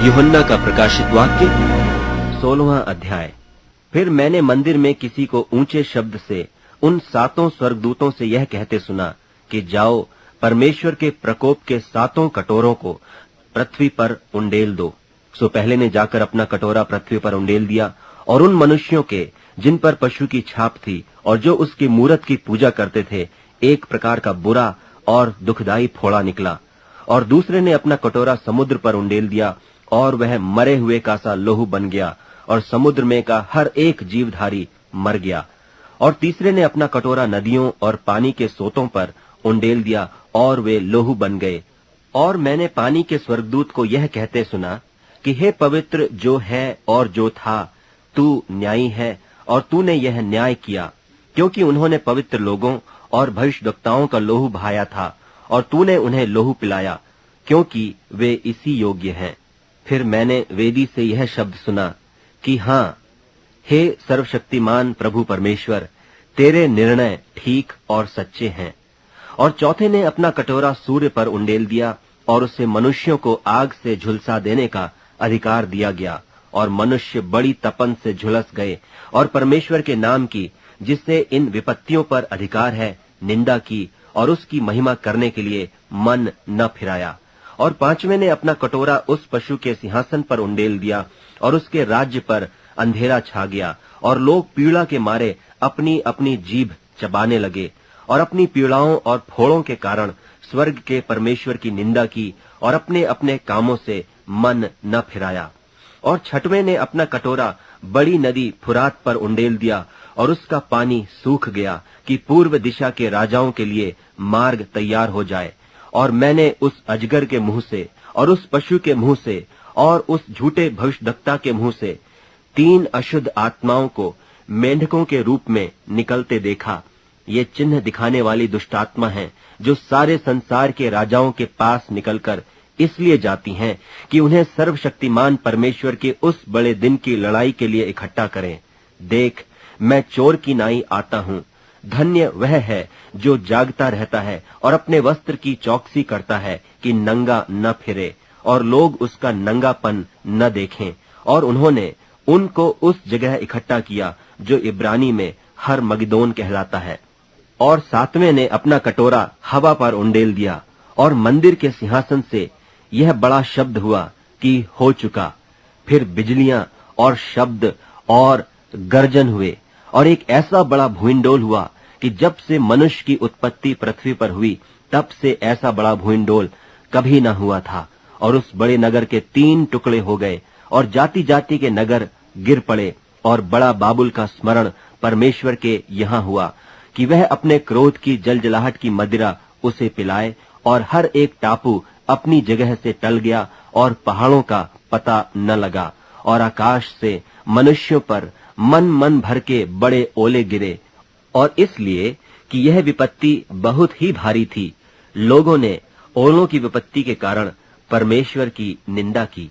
यूहन्ना का प्रकाशित वाक्य 16वां अध्याय। फिर मैंने मंदिर में किसी को ऊंचे शब्द से उन 7 स्वर्गदूतों से यह कहते सुना कि जाओ, परमेश्वर के प्रकोप के 7 कटोरों को पृथ्वी पर उंडेल दो। सो पहले ने जाकर अपना कटोरा पृथ्वी पर उंडेल दिया, और उन मनुष्यों के जिन पर पशु की छाप थी और जो उसकी मूरत की पूजा करते थे, एक प्रकार का बुरा और दुखदाई फोड़ा निकला। और दूसरे ने अपना कटोरा समुद्र पर उंडेल दिया, और वह मरे हुए का सा लोहू बन गया, और समुद्र में का हर एक जीवधारी मर गया। और तीसरे ने अपना कटोरा नदियों और पानी के सोतों पर उंडेल दिया, और वे लोहू बन गए। और मैंने पानी के स्वर्गदूत को यह कहते सुना कि हे पवित्र जो है और जो था, तू न्यायी है, और तूने यह न्याय किया, क्योंकि उन्होंने पवित्र लोगों और भविष्यद्वक्ताओं का लोहू बहाया था, और तूने उन्हें लोहू पिलाया, क्योंकि वे इसी योग्य हैं। फिर मैंने वेदी से यह शब्द सुना कि हाँ, हे सर्वशक्तिमान प्रभु परमेश्वर, तेरे निर्णय ठीक और सच्चे हैं। और चौथे ने अपना कटोरा सूर्य पर उंडेल दिया, और उससे मनुष्यों को आग से झुलसा देने का अधिकार दिया गया, और मनुष्य बड़ी तपन से झुलस गए, और परमेश्वर के नाम की, जिससे इन विपत्तियों पर अधिकार है, निंदा की, और उसकी महिमा करने के लिए मन न फिराया। और पांचवें ने अपना कटोरा उस पशु के सिंहासन पर उंडेल दिया, और उसके राज्य पर अंधेरा छा गया, और लोग पीड़ा के मारे अपनी अपनी जीभ चबाने लगे, और अपनी पीड़ाओं और फोड़ों के कारण स्वर्ग के परमेश्वर की निंदा की, और अपने अपने कामों से मन न फिराया। और छठवें ने अपना कटोरा बड़ी नदी फुरात पर उंडेल दिया, और उसका पानी सूख गया कि पूर्व दिशा के राजाओं के लिए मार्ग तैयार हो जाए। और मैंने उस अजगर के मुंह से और उस पशु के मुंह से और उस झूठे भविष्यद्वक्ता के मुंह से 3 अशुद्ध आत्माओं को मेंढकों के रूप में निकलते देखा। ये चिन्ह दिखाने वाली दुष्ट आत्मा हैं, जो सारे संसार के राजाओं के पास निकलकर इसलिए जाती हैं कि उन्हें सर्वशक्तिमान परमेश्वर के उस बड़े दिन की लड़ाई के लिए इकट्ठा करें। देख, मैं चोर की नाई आता हूँ। धन्य वह है जो जागता रहता है और अपने वस्त्र की चौकसी करता है कि नंगा न फिरे, और लोग उसका नंगापन न देखें। और उन्होंने उनको उस जगह इकट्ठा किया जो इब्रानी में हर मगिदोन कहलाता है। और 7वें ने अपना कटोरा हवा पर उंडेल दिया, और मंदिर के सिंहासन से यह बड़ा शब्द हुआ कि हो चुका। फिर बिजलियां और शब्द और गर्जन हुए, और एक ऐसा बड़ा भूइंडोल हुआ कि जब से मनुष्य की उत्पत्ति पृथ्वी पर हुई, तब से ऐसा बड़ा भूइंडोल कभी न हुआ था। और उस बड़े नगर के 3 टुकड़े हो गए, और जाति जाति के नगर गिर पड़े। और बड़ा बाबुल का स्मरण परमेश्वर के यहाँ हुआ कि वह अपने क्रोध की जलजलाहट की मदिरा उसे पिलाए, और हर एक टापू अपनी जगह से टल गया, और पहाड़ों का पता न लगा। और आकाश से मनुष्यों पर मन मन भर के बड़े ओले गिरे। और इसलिए कि यह विपत्ति बहुत ही भारी थी, लोगों ने ओलों की विपत्ति के कारण परमेश्वर की निंदा की।